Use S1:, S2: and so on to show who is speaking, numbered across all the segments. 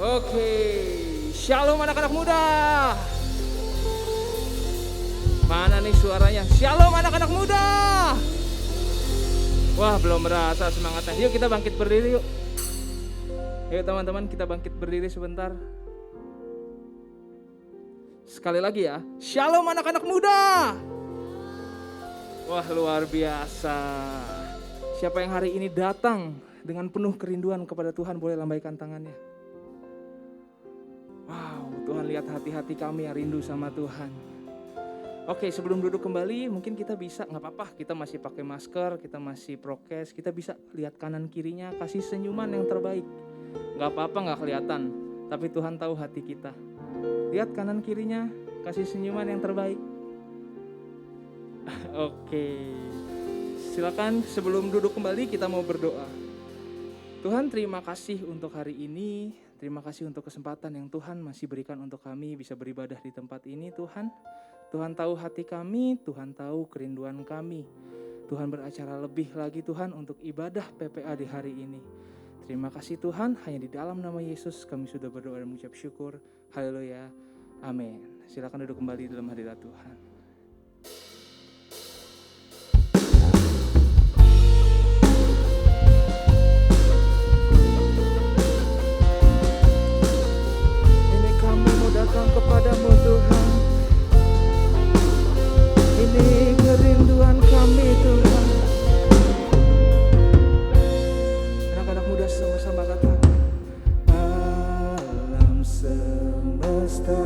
S1: Oke, shalom anak-anak muda. Mana nih suaranya? Shalom anak-anak muda. Wah, belum berasa semangatnya. Yuk kita bangkit berdiri yuk. Yuk teman-teman, kita bangkit berdiri sebentar. Sekali lagi ya, shalom anak-anak muda. Wah, luar biasa. Siapa yang hari ini datang dengan penuh kerinduan kepada Tuhan, boleh lambaikan tangannya. Wow, Tuhan lihat hati-hati kami yang rindu sama Tuhan. Oke, sebelum duduk kembali, mungkin kita bisa, gak apa-apa, kita masih pakai masker, kita masih prokes, kita bisa lihat kanan kirinya, kasih senyuman yang terbaik. Gak apa-apa gak kelihatan, tapi Tuhan tahu hati kita. Lihat kanan kirinya, kasih senyuman yang terbaik. Oke, silakan sebelum duduk kembali kita mau berdoa. Tuhan, terima kasih untuk hari ini. Terima kasih untuk kesempatan yang Tuhan masih berikan untuk kami bisa beribadah di tempat ini, Tuhan. Tuhan tahu hati kami, Tuhan tahu kerinduan kami. Tuhan beracara lebih lagi Tuhan untuk ibadah PPA di hari ini. Terima kasih Tuhan, hanya di dalam nama Yesus kami sudah berdoa dan mengucap syukur. Haleluya, amin. Silakan duduk kembali dalam hadirat Tuhan. Kepadamu Tuhan, ini kerinduan kami Tuhan. Anak-anak muda sama-sama katakan, alam semesta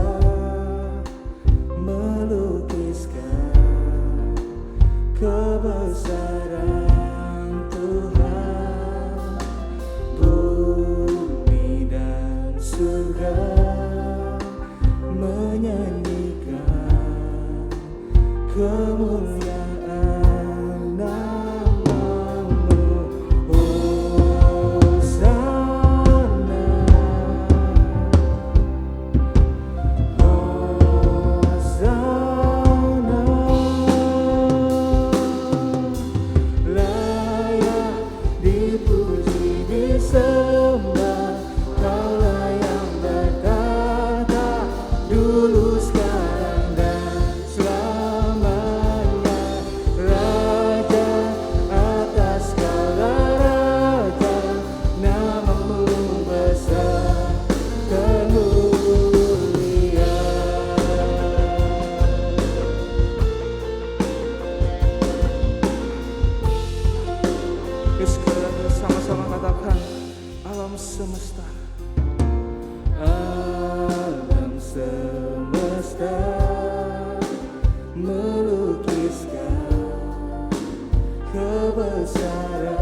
S1: melukiskan kebesaran Tuhan, bumi dan surga menyanyikan kemuliaan nama-Mu. Hosana, Hosana, layak dipuji disembah, Kaulah yang bertata dulu sekarang dan selamanya, Raja atas segala raja, nama-Mu besar kemuliaan. Yuk sekarang sama-sama katakan, alam semesta, alam semesta melukiskan kebesaran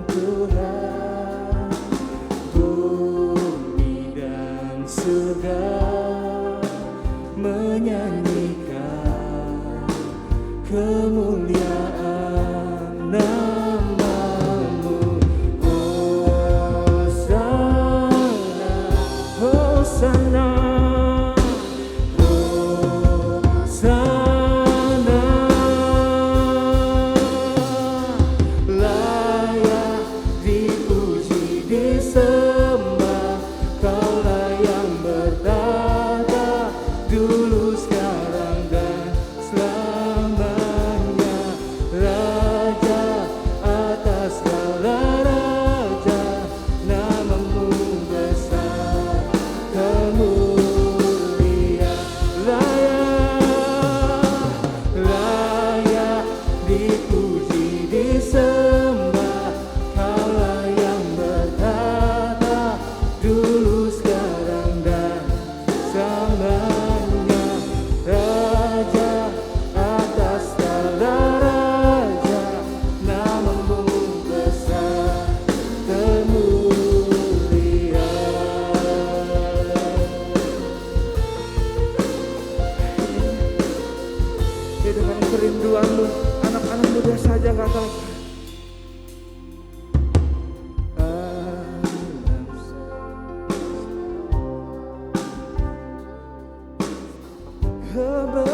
S1: Tuhan, bumi dan surga menyanyikan kemuliaan nama-Mu. Hosana, Hosana, Hosana, layak dipuji disembah, Kaulah yang bertata dulu sekarang dan selamanya, Raja atas segala raja, nama-Mu besar kemuliaan. Layak dipuji disembah, Kaulah yang bertata dulu sekarang dan selamanya, Raja atas segala raja, nama-Mu besar kemuliaan. Ya, dengan kerinduan-Mu, anak-anak muda saja katakan,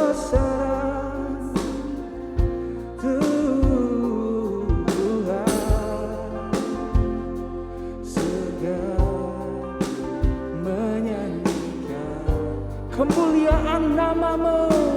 S1: kebesaran Tuhan, segala kemuliaan nama-Mu.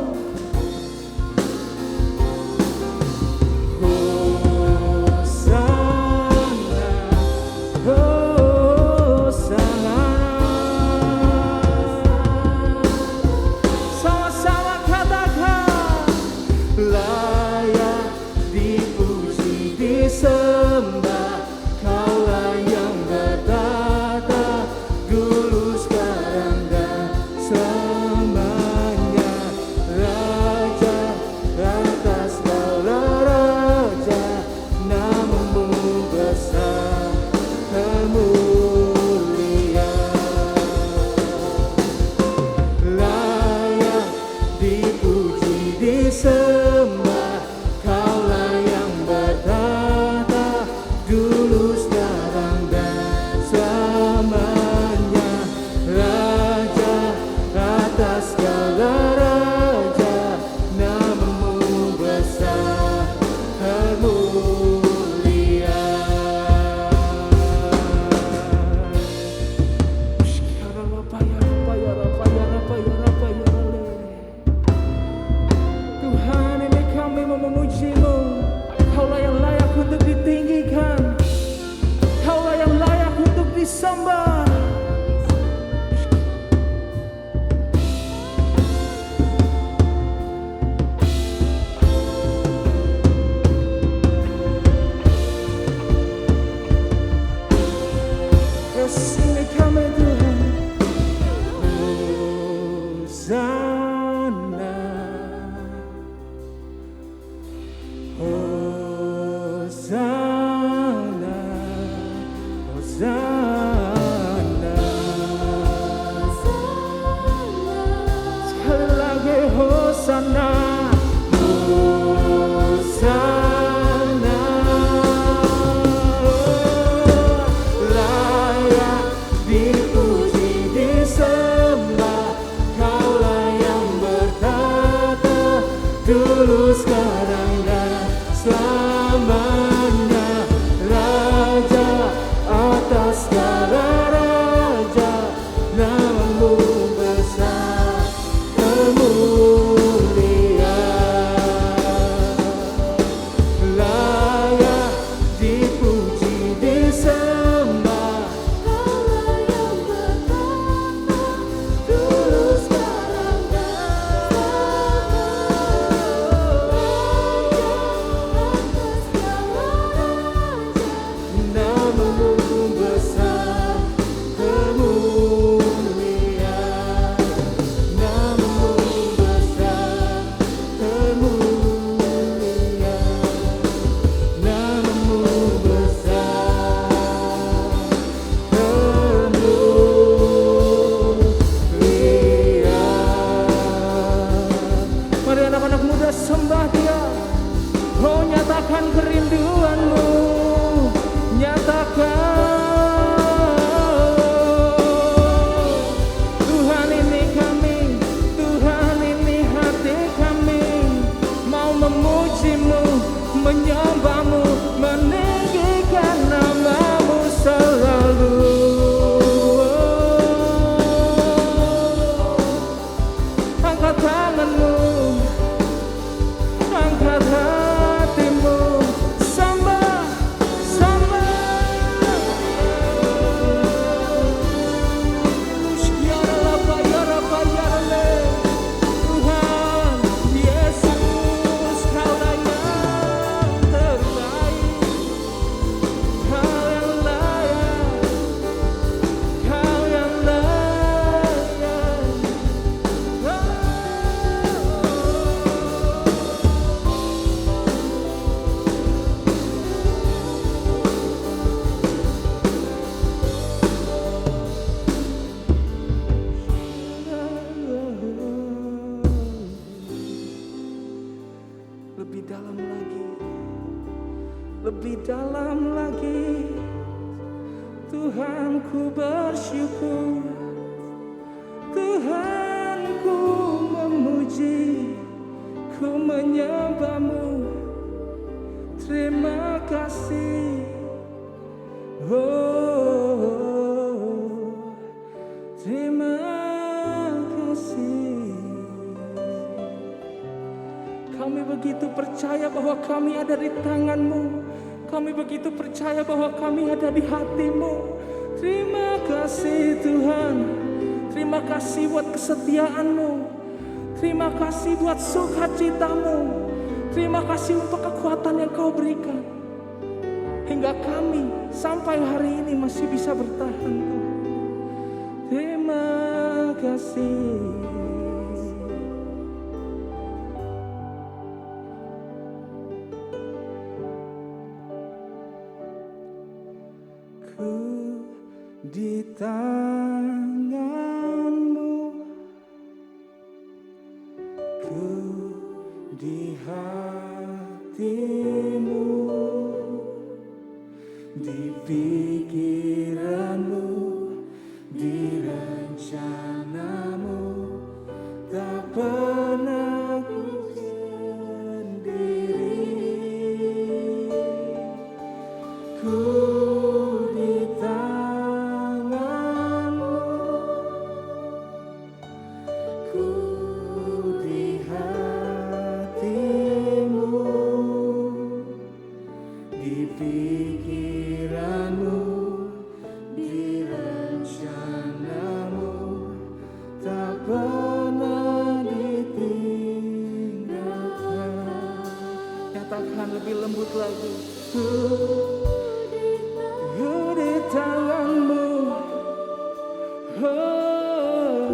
S2: lebih dalam lagi. Tuhan ku bersyukur, Tuhan ku memuji, ku menyembah-Mu. Terima kasih, oh, terima kasih. kasih. Kami begitu percaya bahwa kami ada di tangan-Mu. Kami begitu percaya bahwa kami ada di hati-Mu. Terima kasih Tuhan. Terima kasih buat kesetiaan-Mu. Terima kasih buat sukacita-Mu. Terima kasih untuk kekuatan yang Kau berikan. Hingga kami sampai hari ini masih bisa bertahan Tuhan. Terima kasih. Ku di tangan-Mu, ku di hati-Mu, di pikiran-Mu, di rencana-Mu, tak pernah ku sendiri. Ku di tangan-Mu, ku di hati-Mu, di pikiran-Mu, di rencana-Mu, tak pernah ditinggalkan. Nyatakan lebih lembut lagi. Ku di tangan-Mu, oh,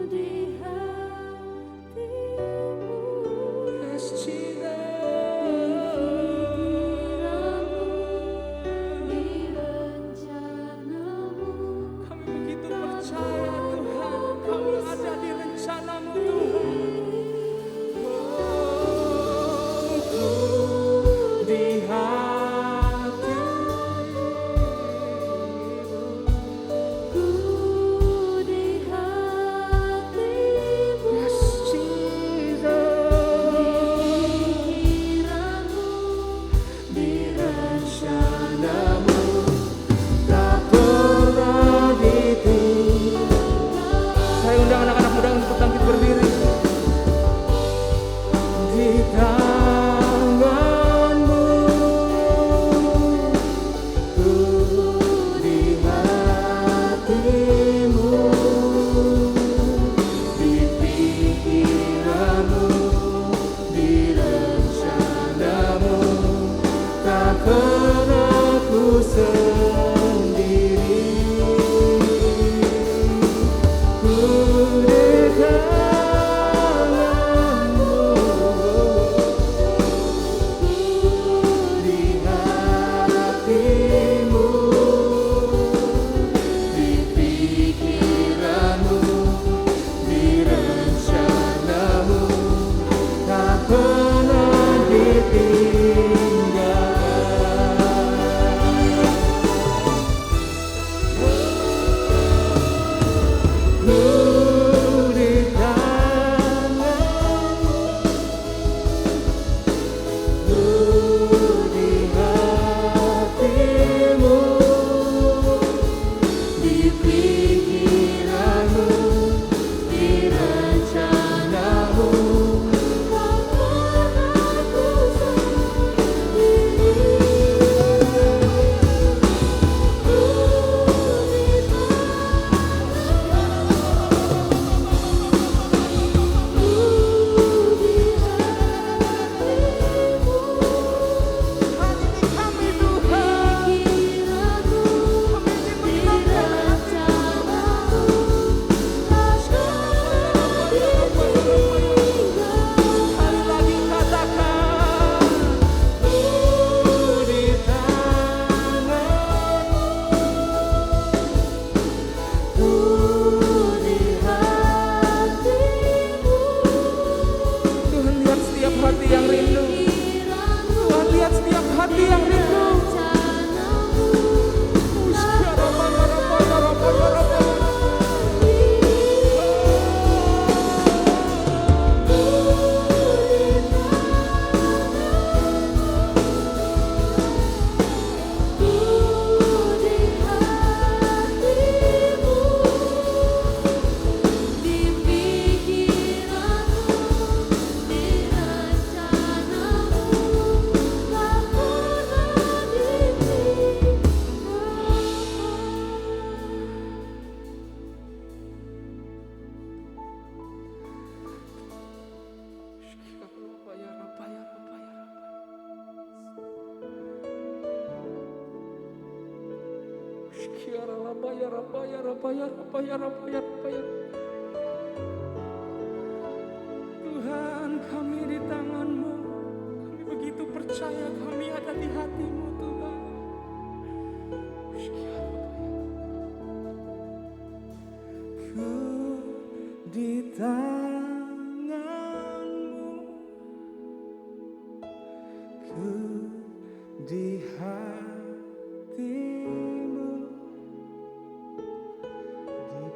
S3: di hatimu,
S2: yes,
S3: di rencanamu.
S2: kami begitu percaya Tuhan, kami ada di rencana-Mu Tuhan. Oh, di
S3: Ku di hatimu,
S2: yes, Jesus.
S3: pikiranmu,
S2: Di rencana-Mu tak pernah ditinggalkan. Tuhan, kami di tangan-Mu. Kami begitu percaya kami ada di hati-Mu, Tuhan. Ku di tangan-Mu, ku di hati-Mu,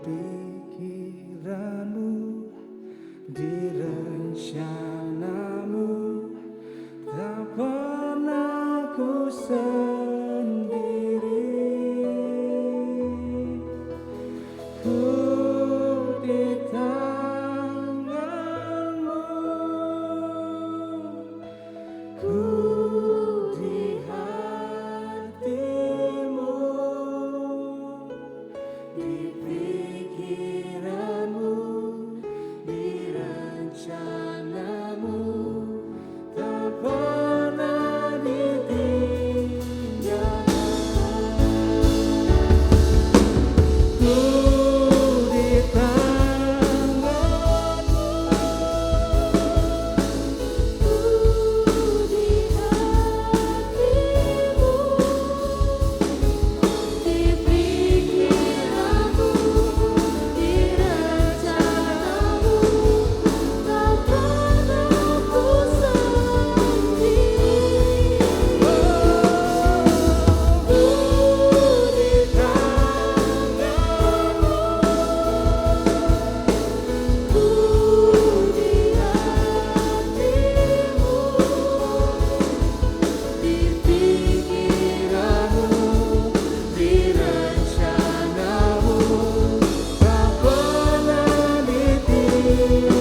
S2: di pikiran-Mu, di rencana-Mu, tak pernah ku sendiri. Ku di tangan-Mu, ku di hati-Mu, di pikiran-Mu, di rencana-Mu, tak pernah ditinggalkan. Ku di tangan-Mu,
S3: di hatimu, di pikiranmu, di rencanamu, tak pernah ku sendiri. Ku di tanganmu, ku di hatimu, di pikiranmu, di rencanamu,
S2: tak pernah ditinggalkan.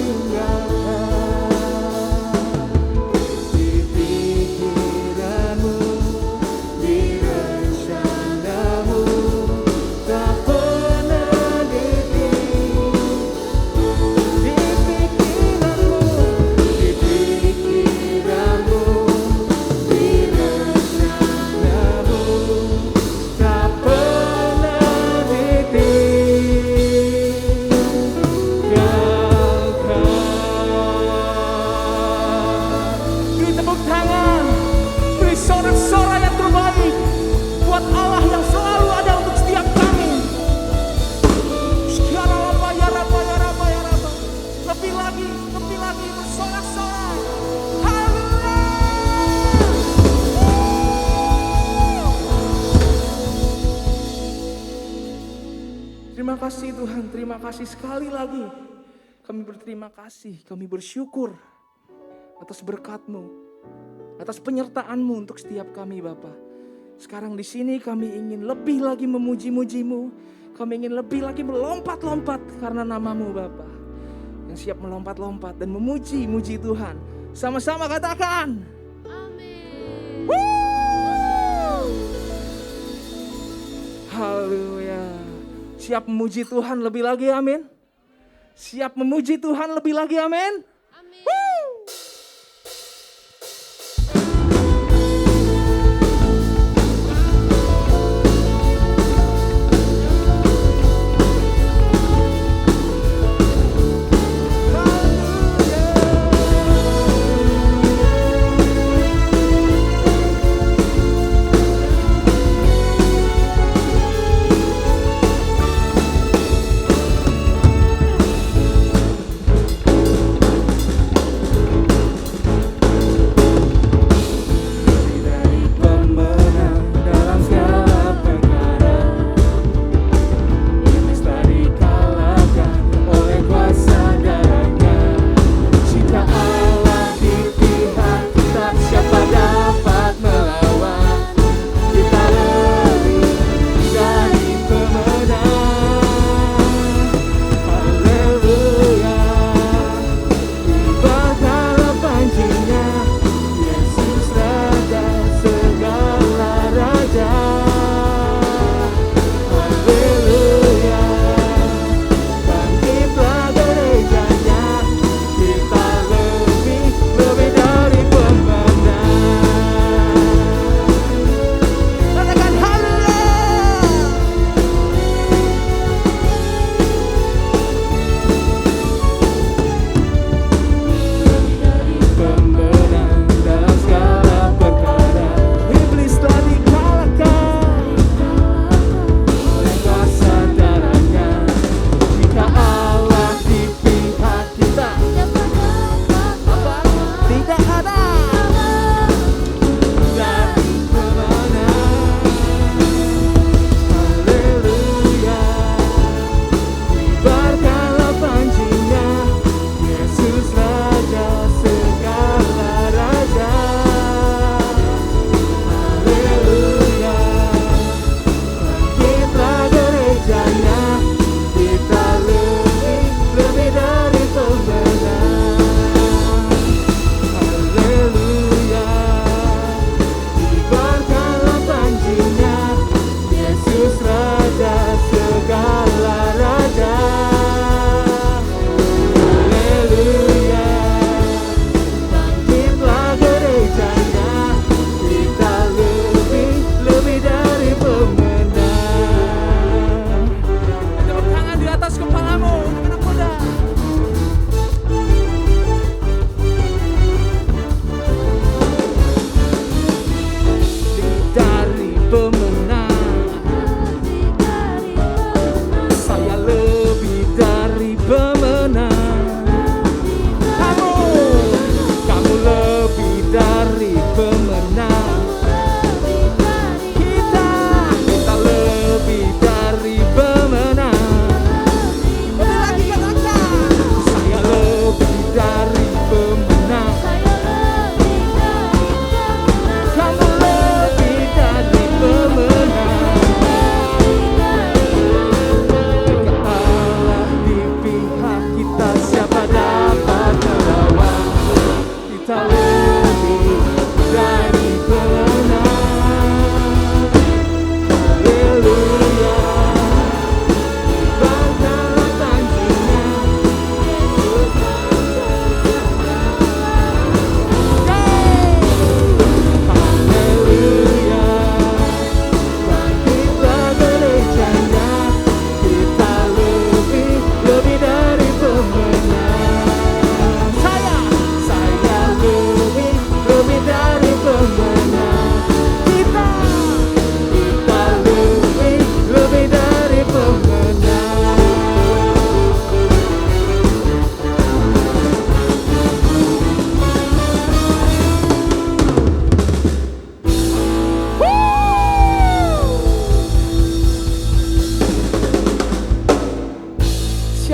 S2: Di pikiran-Mu, di rencana-Mu, tak pernah ditinggalkan. Di pikiran-Mu, di pikiran-Mu, di rencana-Mu, tak pernah ditinggalkan. Beri tepuk tangan, beri sorak-sorai yang terbaik buat Allah yang selalu ada untuk setiap kami. Lebih lagi bersorak-sorai. Haleluya. Terima kasih Tuhan, terima kasih sekali lagi. Kami berterima kasih, kami bersyukur atas berkat-Mu, atas penyertaan-Mu untuk setiap kami Bapa. Sekarang di sini kami ingin lebih lagi memuji-muji-Mu, kami ingin lebih lagi melompat-lompat karena nama-Mu Bapa. Yang siap melompat-lompat dan memuji-muji Tuhan. Sama-sama katakan.
S3: Amin.
S2: Haleluya. Siap memuji Tuhan lebih lagi, amin. Siap memuji Tuhan lebih lagi, amin.
S3: Amin.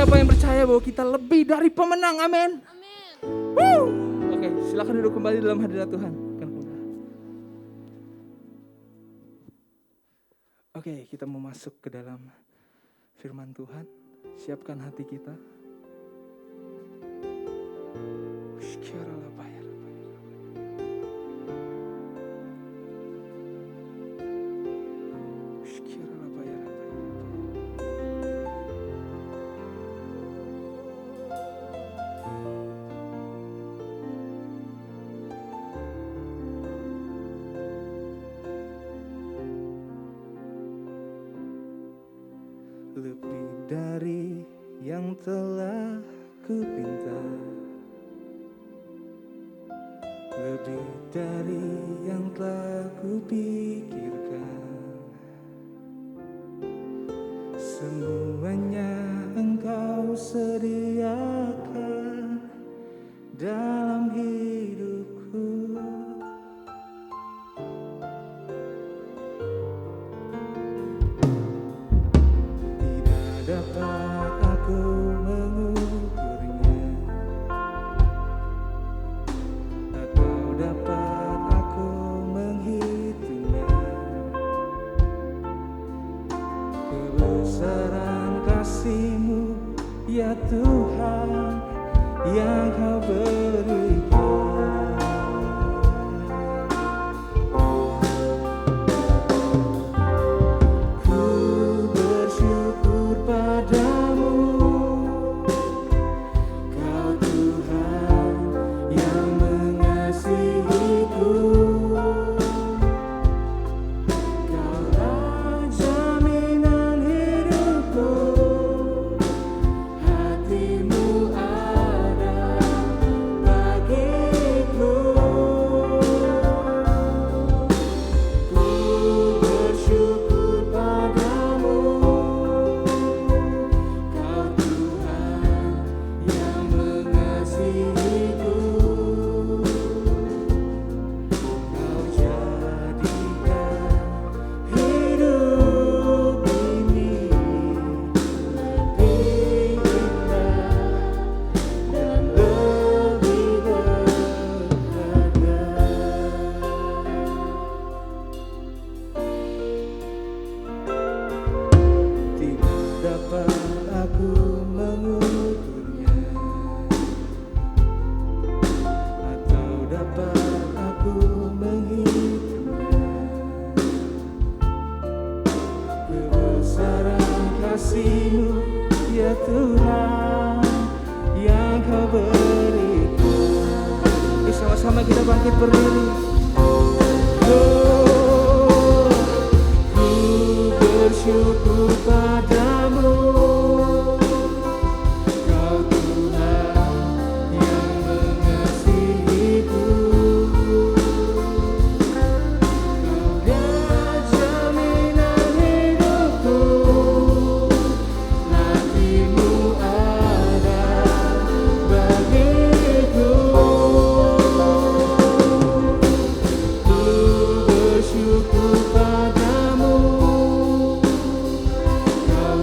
S1: siapa yang percaya bahwa kita lebih dari pemenang? Amin.
S3: Amin.
S1: Oke, silakan duduk kembali dalam hadirat Tuhan. Oke, kita mau masuk ke dalam firman Tuhan. Siapkan hati kita. Lebih dari yang telah kupinta, lebih dari yang telah kupikirkan, semuanya Engkau sediakan dalam hidupku. Dapat aku mengukurnya, atau dapat aku menghitungnya. Kebesaran kasih-Mu ya Tuhan yang Kau berikan. Kasih-Mu ya Tuhan yang Kau berikan. Sama-sama kita bangkit berdiri. Oh, ku bersyukur padamu, Kau Tuhan yang mengasihiku. Kau dan jaminan hidupku. Bersyukur padamu, Kau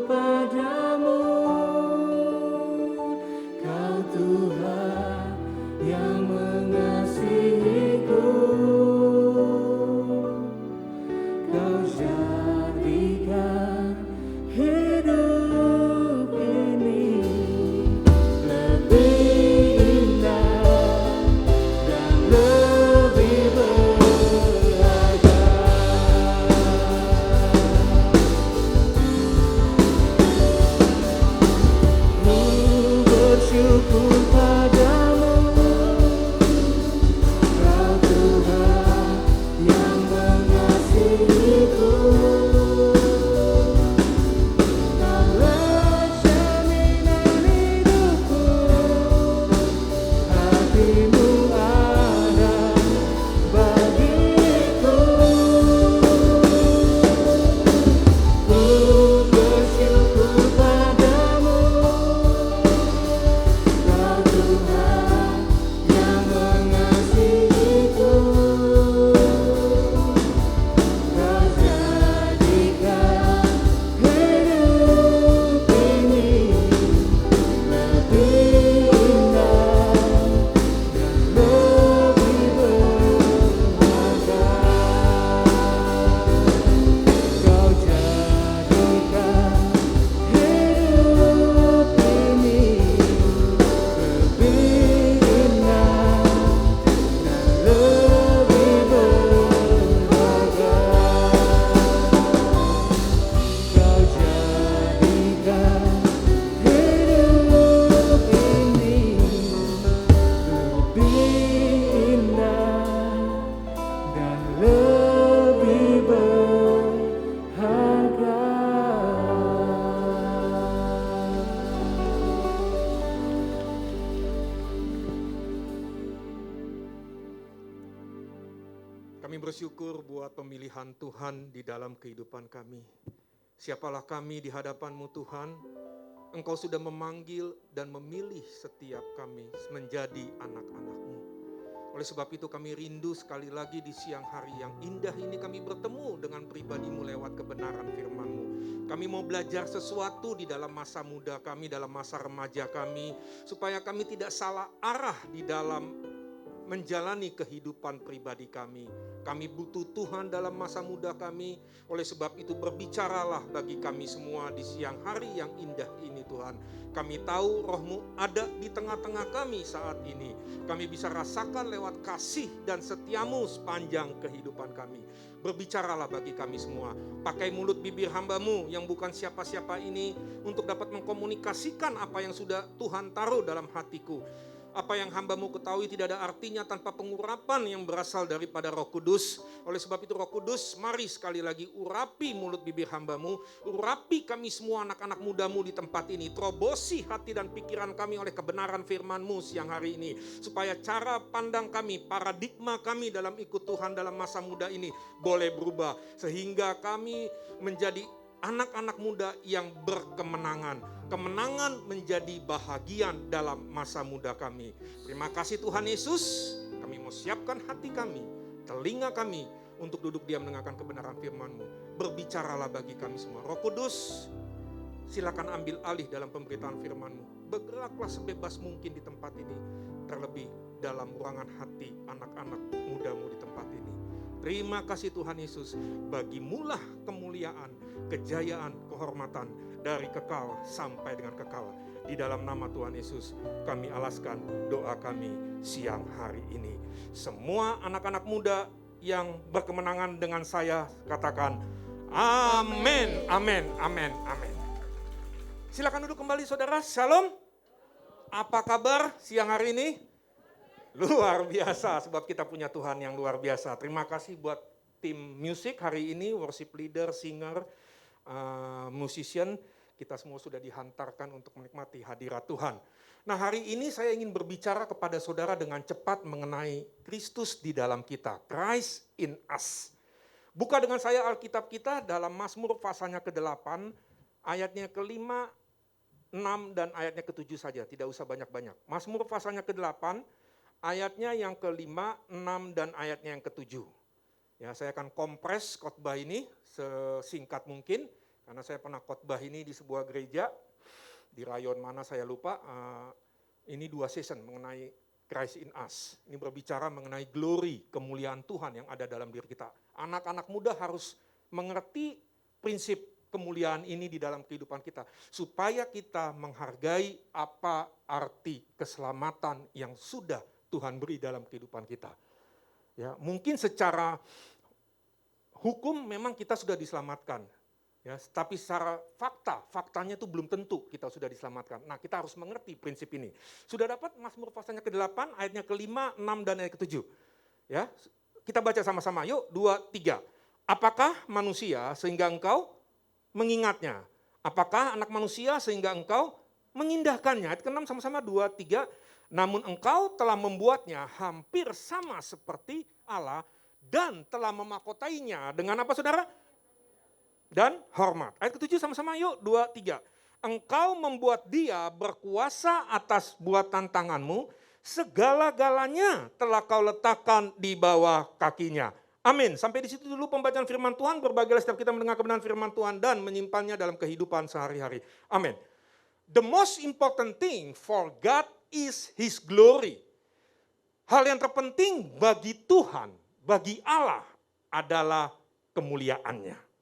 S2: padamu, Kau Tuhan yang mengasihiku. Kau jadikan hidup ini lebih indah dan lebih berharga. Ku bersyukur padamu, Kau Tuhan yang mengasihiku. Kaulah jaminan hidupku, hatimu ada bagiku. Ku bersyukur padamu, Kau Tuhan yang mengasihiku. Kau jadikan hidup ini lebih indah dan lebih berharga. Kau jadikan hidup ini lebih indah dan lebih berharga. Kau jadikan hidup ini lebih indah dan lebih berharga.
S4: Kami bersyukur buat pemilihan Tuhan di dalam kehidupan kami. Siapalah kami di hadapan-Mu Tuhan, Engkau sudah memanggil dan memilih setiap kami menjadi anak-anak-Mu. Oleh sebab itu kami rindu sekali lagi di siang hari yang indah ini kami bertemu dengan pribadi-Mu lewat kebenaran firman-Mu. Kami mau belajar sesuatu di dalam masa muda kami, dalam masa remaja kami, supaya kami tidak salah arah di dalam menjalani kehidupan pribadi kami. Kami butuh Tuhan dalam masa muda kami. Oleh sebab itu berbicaralah bagi kami semua di siang hari yang indah ini Tuhan. Kami tahu Roh-Mu ada di tengah-tengah kami saat ini. Kami bisa rasakan lewat kasih dan setia-Mu sepanjang kehidupan kami. Berbicaralah bagi kami semua. Pakai mulut bibir hamba-Mu yang bukan siapa-siapa ini untuk dapat mengkomunikasikan apa yang sudah Tuhan taruh dalam hatiku. Apa yang hamba-Mu ketahui tidak ada artinya tanpa pengurapan yang berasal daripada Roh Kudus. Oleh sebab itu Roh Kudus, mari sekali lagi urapi mulut bibir hamba-Mu. Urapi kami semua anak-anak muda-Mu di tempat ini. Terobosi hati dan pikiran kami oleh kebenaran firman-Mu siang hari ini. Supaya cara pandang kami, paradigma kami dalam ikut Tuhan dalam masa muda ini boleh berubah. Sehingga kami menjadi anak-anak muda yang berkemenangan. Kemenangan menjadi bahagian dalam masa muda kami. Terima kasih Tuhan Yesus. Kami mau siapkan hati kami, telinga kami untuk duduk diam mendengarkan kebenaran firman-Mu. Berbicaralah bagi kami semua. Roh Kudus, silakan ambil alih dalam pemberitaan firman-Mu. Bergeraklah sebebas mungkin di tempat ini. Terlebih dalam ruangan hati anak-anak muda-Mu di tempat ini. Terima kasih Tuhan Yesus. Bagimulah kemuliaan, kejayaan, kehormatan dari kekal sampai dengan kekal. Di dalam nama Tuhan Yesus kami alaskan doa kami siang hari ini. Semua anak-anak muda yang berkemenangan dengan saya katakan amin, amin, amin, amin. Silakan duduk kembali saudara. Shalom. Apa kabar siang hari ini? Luar biasa, sebab kita punya Tuhan yang luar biasa. Terima kasih buat tim musik hari ini, worship leader, singer, musician. Kita semua sudah dihantarkan untuk menikmati hadirat Tuhan. Nah, hari ini saya ingin berbicara kepada saudara dengan cepat mengenai Kristus di dalam kita. Christ in us. Buka dengan saya Alkitab kita dalam Mazmur pasalnya ke-8, ayatnya ke-5, 6, dan ayatnya ke-7 saja. Tidak usah banyak-banyak. Mazmur pasalnya ke-8, ayatnya yang ke-5, 6, dan ayatnya yang ke-7. Ya, saya akan kompres khotbah ini sesingkat mungkin. Karena saya pernah khotbah ini di sebuah gereja, di rayon mana saya lupa, ini 2 season mengenai Christ in us. Ini berbicara mengenai glory, kemuliaan Tuhan yang ada dalam diri kita. Anak-anak muda harus mengerti prinsip kemuliaan ini di dalam kehidupan kita. Supaya kita menghargai apa arti keselamatan yang sudah Tuhan beri dalam kehidupan kita. Ya, mungkin secara hukum memang kita sudah diselamatkan. Ya, tapi secara faktanya itu belum tentu kita sudah diselamatkan. Nah, kita harus mengerti prinsip ini. Sudah dapat Mazmur pasalnya ke-8, ayatnya ke-5, 6, dan ayat ke-7. Ya, kita baca sama-sama, yuk, 2, 3. Apakah manusia sehingga engkau mengingatnya? Apakah anak manusia sehingga engkau mengindahkannya? Ayat ke-6 sama-sama, 2, 3. Namun engkau telah membuatnya hampir sama seperti Allah dan telah memakotainya dengan apa, saudara? Dan hormat. Ayat ke-7 sama-sama, yuk, 2, 3. Engkau membuat dia berkuasa atas buatan tanganmu, segala-galanya telah kau letakkan di bawah kakinya. Amin. Sampai di situ dulu pembacaan firman Tuhan. Berbahagialah setiap kita mendengar kebenaran firman Tuhan dan menyimpannya dalam kehidupan sehari-hari. Amin. The most important thing for God is His glory. Hal yang terpenting bagi Tuhan, bagi Allah adalah kemuliaannya.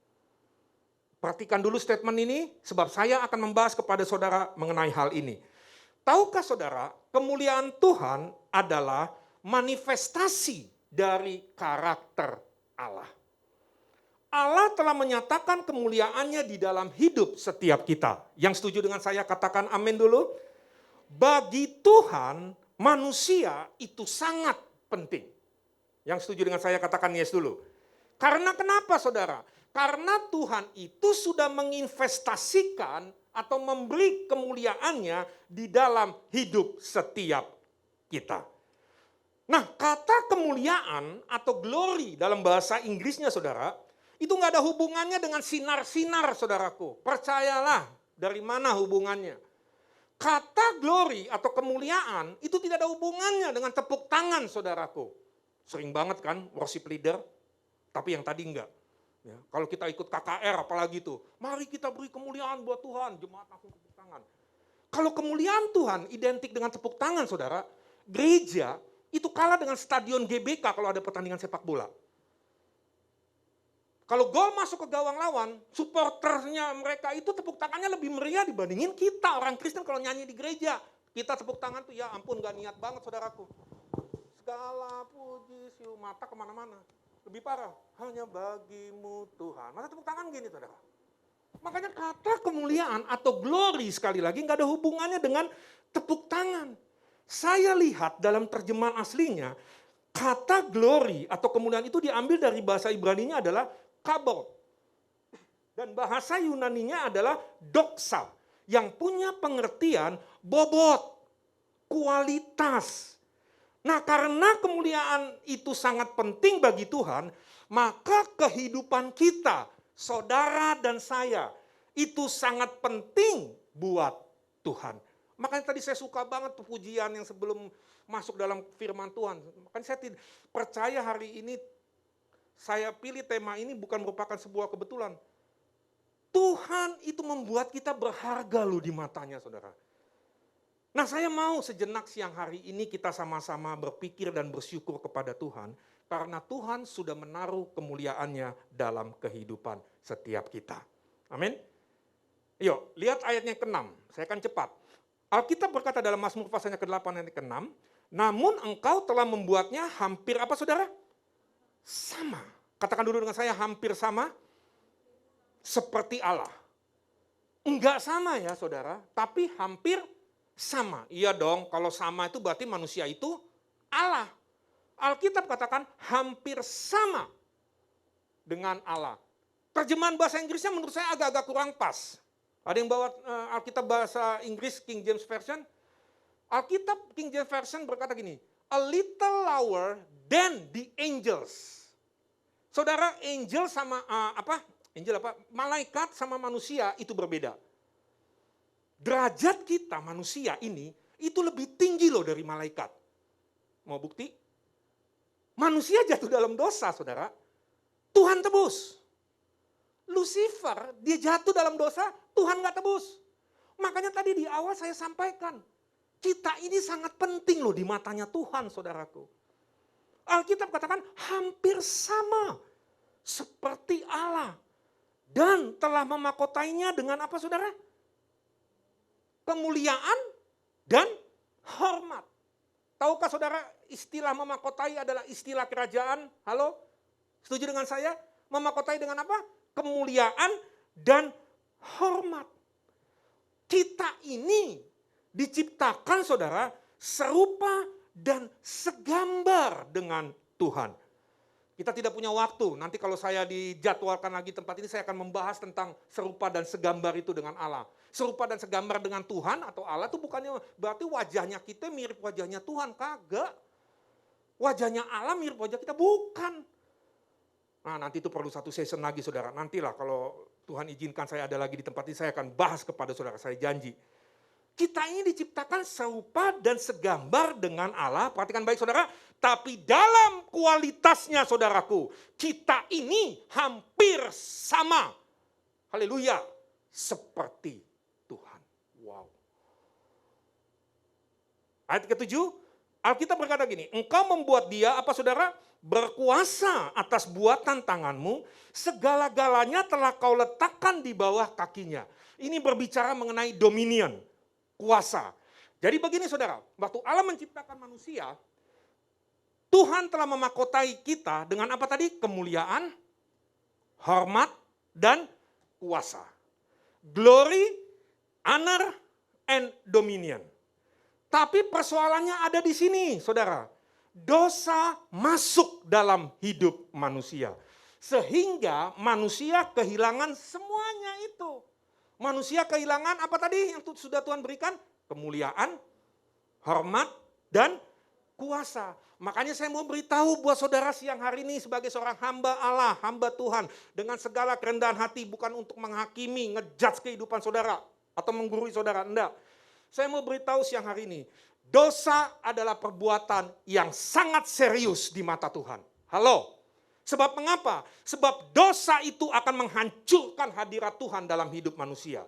S4: Perhatikan dulu statement ini, sebab saya akan membahas kepada saudara mengenai hal ini. Tahukah saudara, kemuliaan Tuhan adalah manifestasi dari karakter Allah. Allah telah menyatakan kemuliaannya di dalam hidup setiap kita. Yang setuju dengan saya katakan amin dulu. Bagi Tuhan, manusia itu sangat penting. Yang setuju dengan saya katakan yes dulu. Karena kenapa saudara? Karena Tuhan itu sudah menginvestasikan atau memberi kemuliaannya di dalam hidup setiap kita. Nah, kata kemuliaan atau glory dalam bahasa Inggrisnya saudara, itu nggak ada hubungannya dengan sinar-sinar saudaraku. Percayalah, dari mana hubungannya. Kata glory atau kemuliaan itu tidak ada hubungannya dengan tepuk tangan saudaraku. Sering banget kan worship leader, tapi yang tadi enggak. Ya, kalau kita ikut KKR apalagi tuh, mari kita beri kemuliaan buat Tuhan, jemaat langsung tepuk tangan. Kalau kemuliaan Tuhan identik dengan tepuk tangan saudara, gereja itu kalah dengan stadion GBK kalau ada pertandingan sepak bola. Kalau gol masuk ke gawang lawan, supporternya mereka itu tepuk tangannya lebih meriah dibandingin kita orang Kristen kalau nyanyi di gereja. Kita tepuk tangan tuh ya ampun gak niat banget saudaraku. Segala puji siu mata kemana-mana. Lebih parah, hanya bagimu Tuhan. Masa tepuk tangan gini saudara. Makanya kata kemuliaan atau glory sekali lagi nggak ada hubungannya dengan tepuk tangan. Saya lihat dalam terjemahan aslinya, kata glory atau kemuliaan itu diambil dari bahasa Ibraninya adalah kabod. Dan bahasa Yunaninya adalah doxa, yang punya pengertian bobot, kualitas. Nah, karena kemuliaan itu sangat penting bagi Tuhan, maka kehidupan kita, saudara dan saya, itu sangat penting buat Tuhan. Makanya tadi saya suka banget pujian yang sebelum masuk dalam firman Tuhan. Makanya saya percaya hari ini saya pilih tema ini bukan merupakan sebuah kebetulan. Tuhan itu membuat kita berharga loh di matanya, saudara. Nah, saya mau sejenak siang hari ini kita sama-sama berpikir dan bersyukur kepada Tuhan karena Tuhan sudah menaruh kemuliaannya dalam kehidupan setiap kita. Amin. Yuk, lihat ayatnya ke-6. Saya akan cepat. Alkitab berkata dalam Mazmur pasalnya ke-8 ayat ke-6, namun engkau telah membuatnya hampir apa saudara? Sama. Katakan dulu dengan saya, hampir sama seperti Allah. Enggak sama ya saudara, tapi hampir sama. Iya dong, kalau sama itu berarti manusia itu Allah. Alkitab katakan hampir sama dengan Allah. Terjemahan bahasa Inggrisnya menurut saya agak-agak kurang pas. Ada yang bawa Alkitab bahasa Inggris King James Version? Alkitab King James Version berkata gini, a little lower than the angels. Saudara, angel sama malaikat sama manusia itu berbeda. Derajat kita manusia ini itu lebih tinggi loh dari malaikat. Mau bukti? Manusia jatuh dalam dosa, saudara. Tuhan tebus. Lucifer, dia jatuh dalam dosa, Tuhan gak tebus. Makanya tadi di awal saya sampaikan, kita ini sangat penting loh di matanya Tuhan, saudaraku. Alkitab katakan hampir sama seperti Allah. Dan telah memakotainya dengan apa saudara? Kemuliaan dan hormat. Tahukah saudara istilah memakotai adalah istilah kerajaan? Halo? Setuju dengan saya? Memakotai dengan apa? Kemuliaan dan hormat. Kita ini diciptakan saudara serupa dan segambar dengan Tuhan. Kita tidak punya waktu, nanti kalau saya dijadwalkan lagi tempat ini saya akan membahas tentang serupa dan segambar itu dengan Allah. Serupa dan segambar dengan Tuhan atau Allah itu bukannya berarti wajahnya kita mirip wajahnya Tuhan, kagak. Wajahnya Allah mirip wajah kita, bukan. Nah nanti itu perlu satu season lagi saudara, nantilah kalau Tuhan izinkan saya ada lagi di tempat ini, saya akan bahas kepada saudara, saya janji. Kita ini diciptakan serupa dan segambar dengan Allah, perhatikan baik saudara, tapi dalam kualitasnya saudaraku, kita ini hampir sama. Haleluya, seperti Tuhan. Wow. Ayat ke-7, Alkitab berkata gini, engkau membuat dia, apa saudara? Berkuasa atas buatan tanganmu, segala-galanya telah kau letakkan di bawah kakinya. Ini berbicara mengenai dominion, kuasa. Jadi begini saudara, waktu Allah menciptakan manusia, Tuhan telah memakotai kita dengan apa tadi? Kemuliaan, hormat, dan kuasa. Glory, honor, and dominion. Tapi persoalannya ada di sini saudara. Dosa masuk dalam hidup manusia. Sehingga manusia kehilangan semuanya itu. Manusia kehilangan apa tadi yang sudah Tuhan berikan? Kemuliaan, hormat, dan kuasa. Makanya saya mau beritahu buat saudara siang hari ini sebagai seorang hamba Allah, hamba Tuhan. Dengan segala kerendahan hati, bukan untuk menghakimi, ngejudge kehidupan saudara. Atau menggurui saudara, enggak. Saya mau beritahu siang hari ini. Dosa adalah perbuatan yang sangat serius di mata Tuhan. Halo? Sebab mengapa? Sebab dosa itu akan menghancurkan hadirat Tuhan dalam hidup manusia.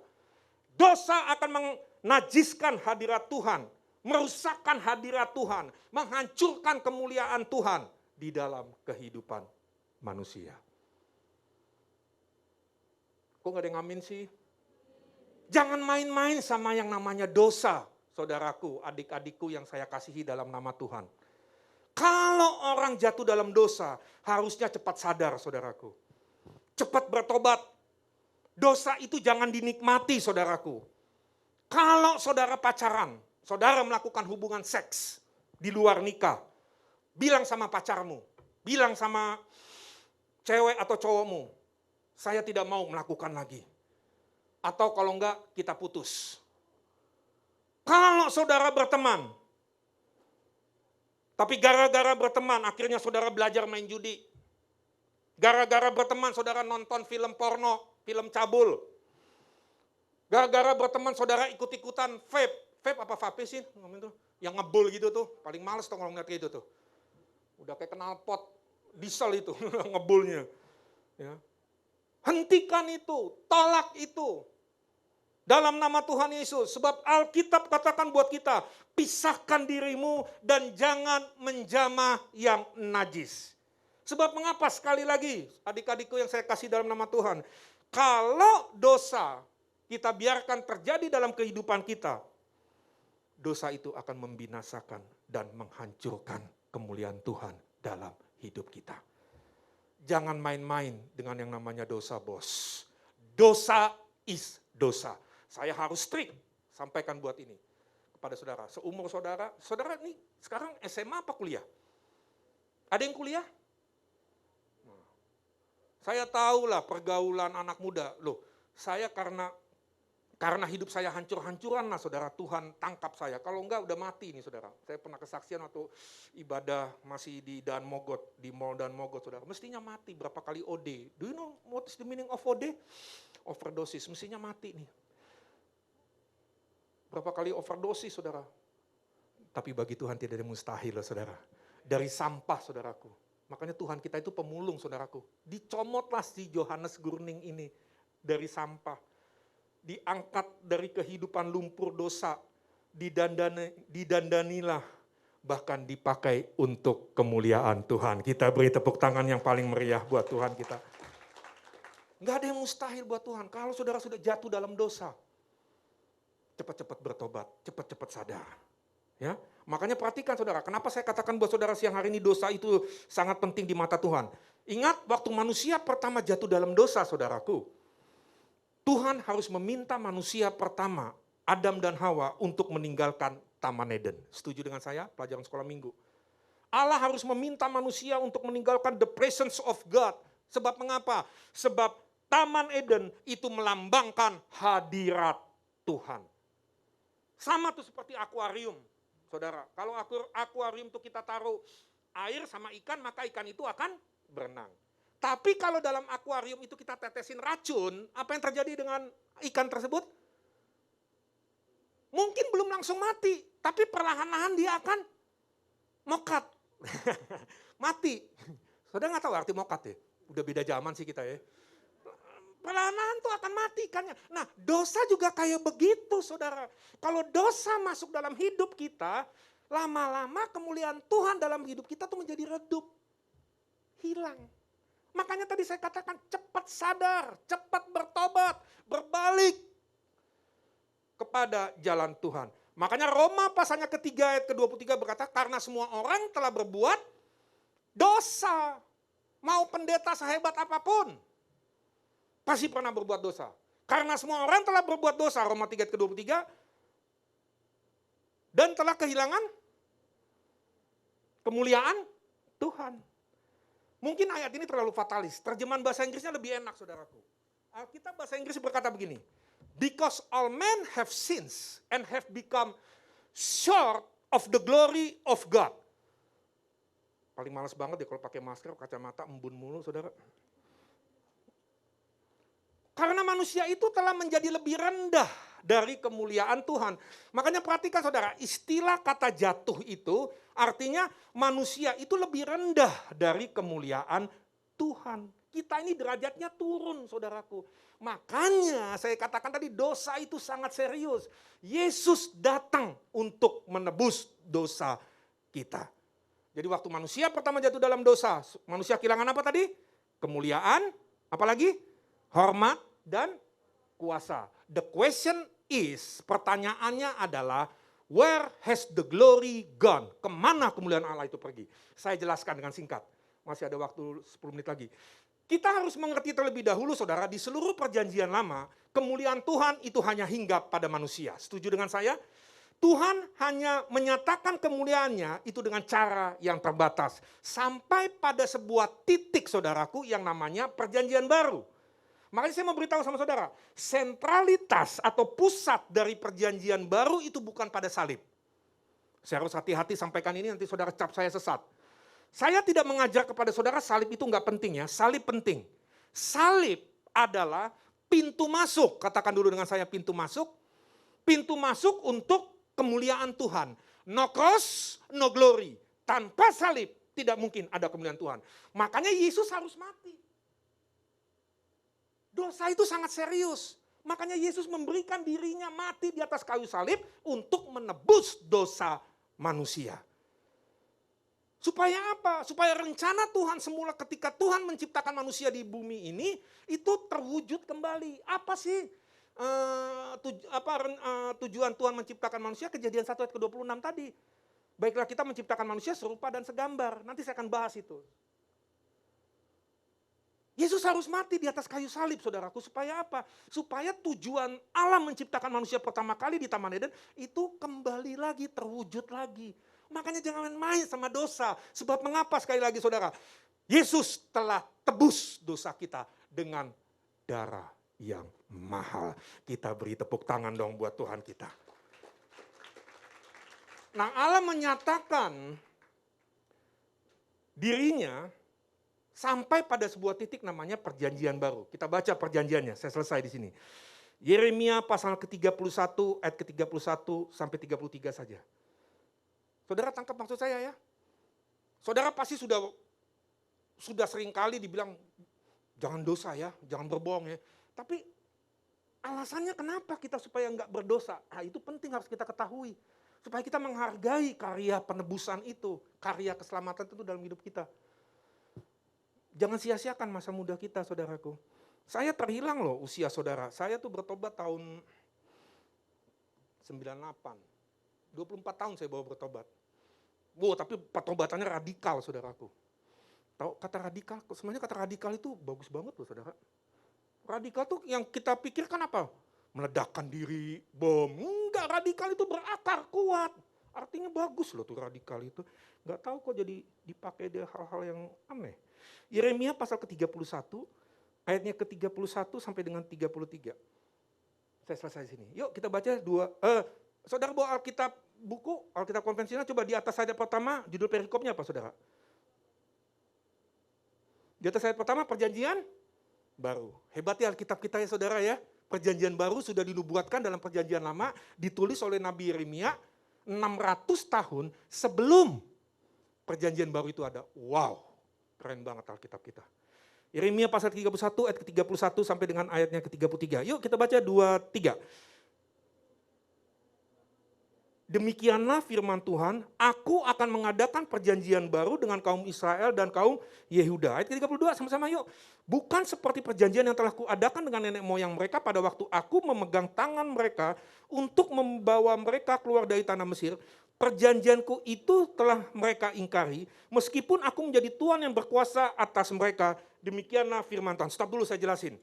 S4: Dosa akan menajiskan hadirat Tuhan, merusakkan hadirat Tuhan, menghancurkan kemuliaan Tuhan di dalam kehidupan manusia. Kok gak ada yang amin sih? Jangan main-main sama yang namanya dosa, saudaraku, adik-adikku yang saya kasihi dalam nama Tuhan. Kalau orang jatuh dalam dosa, harusnya cepat sadar, saudaraku. Cepat bertobat. Dosa itu jangan dinikmati, saudaraku. Kalau saudara pacaran, saudara melakukan hubungan seks di luar nikah, bilang sama pacarmu, bilang sama cewek atau cowokmu, saya tidak mau melakukan lagi. Atau kalau enggak, kita putus. Kalau saudara berteman, tapi gara-gara berteman, akhirnya saudara belajar main judi. Gara-gara berteman, saudara nonton film porno, film cabul. Gara-gara berteman, saudara ikut-ikutan vape. Vape apa vape sih? Yang ngebul gitu tuh. Paling males tuh kalau ngeliat kayak gitu tuh. Udah kayak knalpot, diesel itu, ngebulnya. Ya. Hentikan itu, tolak itu. Dalam nama Tuhan Yesus, sebab Alkitab katakan buat kita, pisahkan dirimu dan jangan menjamah yang najis. Sebab mengapa sekali lagi, adik-adikku yang saya kasih dalam nama Tuhan, kalau dosa kita biarkan terjadi dalam kehidupan kita, dosa itu akan membinasakan dan menghancurkan kemuliaan Tuhan dalam hidup kita. Jangan main-main dengan yang namanya dosa, bos. Dosa is dosa. Saya harus strict sampaikan buat ini kepada saudara. Seumur saudara, saudara ini sekarang SMA apa kuliah? Ada yang kuliah? Saya tahulah pergaulan anak muda. Loh, saya karena hidup saya hancur-hancuran lah saudara, Tuhan tangkap saya. Kalau enggak udah mati nih saudara. Saya pernah kesaksian waktu ibadah masih di Dan Mogot, di Mall Dan Mogot saudara. Mestinya mati berapa kali OD. Do you know what is the meaning of OD? Overdosis, mestinya mati nih. Berapa kali overdosis saudara. Tapi bagi Tuhan tidak ada mustahil loh saudara. Dari sampah saudaraku. Makanya Tuhan kita itu pemulung, saudaraku. Dicomotlah si Yohanes Gurning ini dari sampah. Diangkat dari kehidupan lumpur dosa. Didandanilah. Bahkan dipakai untuk kemuliaan Tuhan. Kita beri tepuk tangan yang paling meriah buat Tuhan kita. Nggak ada yang mustahil buat Tuhan. Kalau saudara sudah jatuh dalam dosa, cepat-cepat bertobat, cepat-cepat sadar. Ya, makanya perhatikan saudara, kenapa saya katakan buat saudara siang hari ini dosa itu sangat penting di mata Tuhan. Ingat waktu manusia pertama jatuh dalam dosa, saudaraku. Tuhan harus meminta manusia pertama, Adam dan Hawa, untuk meninggalkan Taman Eden. Setuju dengan saya, pelajaran sekolah minggu. Allah harus meminta manusia untuk meninggalkan the presence of God. Sebab mengapa? Sebab Taman Eden itu melambangkan hadirat Tuhan. Sama tuh seperti akuarium, saudara. Kalau akuarium itu kita taruh air sama ikan, maka ikan itu akan berenang. Tapi kalau dalam akuarium itu kita tetesin racun, apa yang terjadi dengan ikan tersebut? Mungkin belum langsung mati, tapi perlahan-lahan dia akan mokat. Mati. Saudara nggak tahu arti mokat ya? Udah beda zaman sih kita ya. Perlahan-lahan tuh akan mati ikannya. Nah, dosa juga kayak begitu, saudara. Kalau dosa masuk dalam hidup kita, lama-lama kemuliaan Tuhan dalam hidup kita tuh menjadi redup. Hilang. Makanya tadi saya katakan cepat sadar, cepat bertobat, berbalik kepada jalan Tuhan. Makanya Roma pasalnya ketiga ayat ke-23 berkata, karena semua orang telah berbuat dosa. Mau pendeta sehebat apapun, pasti pernah berbuat dosa. Karena semua orang telah berbuat dosa, Roma 3 ayat ke-23, dan telah kehilangan kemuliaan Tuhan. Mungkin ayat ini terlalu fatalis, terjemahan bahasa Inggrisnya lebih enak, saudaraku. Alkitab bahasa Inggris berkata begini, because all men have sins and have become short of the glory of God. Paling malas banget deh kalau pakai masker, kacamata, embun mulu, saudara. Karena manusia itu telah menjadi lebih rendah dari kemuliaan Tuhan. Makanya perhatikan saudara, istilah kata jatuh itu artinya manusia itu lebih rendah dari kemuliaan Tuhan. Kita ini derajatnya turun, saudaraku. Makanya saya katakan tadi dosa itu sangat serius. Yesus datang untuk menebus dosa kita. Jadi waktu manusia pertama jatuh dalam dosa, manusia kehilangan apa tadi? Kemuliaan, apalagi? Hormat dan kuasa. The question is, pertanyaannya adalah, where has the glory gone? Kemana kemuliaan Allah itu pergi? Saya jelaskan dengan singkat. Masih ada waktu 10 menit lagi. Kita harus mengerti terlebih dahulu saudara, di seluruh perjanjian lama, kemuliaan Tuhan itu hanya hinggap pada manusia. Setuju dengan saya? Tuhan hanya menyatakan kemuliaannya itu dengan cara yang terbatas. Sampai pada sebuah titik saudaraku yang namanya perjanjian baru. Makanya saya mau beritahu sama saudara, sentralitas atau pusat dari perjanjian baru itu bukan pada salib. Saya harus hati-hati sampaikan ini, nanti saudara cap saya sesat. Saya tidak mengajar kepada saudara salib itu enggak penting ya, salib penting. Salib adalah pintu masuk, katakan dulu dengan saya pintu masuk. Pintu masuk untuk kemuliaan Tuhan. No cross, no glory. Tanpa salib tidak mungkin ada kemuliaan Tuhan. Makanya Yesus harus mati. Dosa itu sangat serius. Makanya Yesus memberikan dirinya mati di atas kayu salib untuk menebus dosa manusia. Supaya apa? Supaya rencana Tuhan semula ketika Tuhan menciptakan manusia di bumi ini itu terwujud kembali. Apa sih tujuan Tuhan menciptakan manusia? Kejadian 1 ayat ke-26 tadi. Baiklah kita menciptakan manusia serupa dan segambar. Nanti saya akan bahas itu. Yesus harus mati di atas kayu salib, saudaraku. Supaya apa? Supaya tujuan Allah menciptakan manusia pertama kali di Taman Eden itu kembali lagi, terwujud lagi. Makanya jangan main sama dosa. Sebab mengapa sekali lagi saudara? Yesus telah tebus dosa kita dengan darah yang mahal. Kita beri tepuk tangan dong buat Tuhan kita. Nah Allah menyatakan dirinya sampai pada sebuah titik namanya perjanjian baru. Kita baca perjanjiannya, saya selesai di sini. Yeremia pasal ke-31 ayat ke-31 sampai 33 saja. Saudara tangkap maksud saya ya? Saudara pasti sudah sudah sering kali dibilang, jangan dosa ya, jangan berbohong ya. Tapi alasannya kenapa kita supaya nggak berdosa? Nah, itu penting harus kita ketahui. Supaya kita menghargai karya penebusan itu, karya keselamatan itu dalam hidup kita. Jangan sia-siakan masa muda kita, saudaraku. Saya terhilang loh usia saudara. Saya tuh bertobat tahun 98. 24 tahun saya baru bertobat. Wow, tapi pertobatannya radikal, saudaraku. Tahu kata radikal, sebenarnya kata radikal itu bagus banget loh, saudara. Radikal tuh yang kita pikirkan apa? Meledakkan diri, bom. Enggak, radikal itu berakar kuat. Artinya bagus loh tuh radikal itu. Enggak tahu kok jadi dipakai di hal-hal yang aneh. Yeremia pasal ke-31, ayatnya ke-31 sampai dengan 33. Saya selesai sini. Yuk kita baca saudara bawa Alkitab buku, Alkitab konvensional, coba di atas ayat pertama, judul perikopnya apa saudara? Di atas ayat pertama, perjanjian baru. Hebat ya Alkitab kita ya saudara ya. Perjanjian baru sudah dinubuatkan dalam perjanjian lama, ditulis oleh Nabi Yeremia 600 tahun sebelum perjanjian baru itu ada. Wow, keren banget Alkitab kita. Yeremia pasal 31 ayat ke-31 sampai dengan ayatnya ke-33. Yuk kita baca 2-3. Demikianlah firman Tuhan, aku akan mengadakan perjanjian baru dengan kaum Israel dan kaum Yehuda. Ayat ke-32 sama-sama yuk. Bukan seperti perjanjian yang telah kuadakan dengan nenek moyang mereka pada waktu aku memegang tangan mereka untuk membawa mereka keluar dari tanah Mesir. Perjanjianku itu telah mereka ingkari, meskipun aku menjadi Tuhan yang berkuasa atas mereka. Demikianlah firman Tuhan. Stop dulu saya jelasin.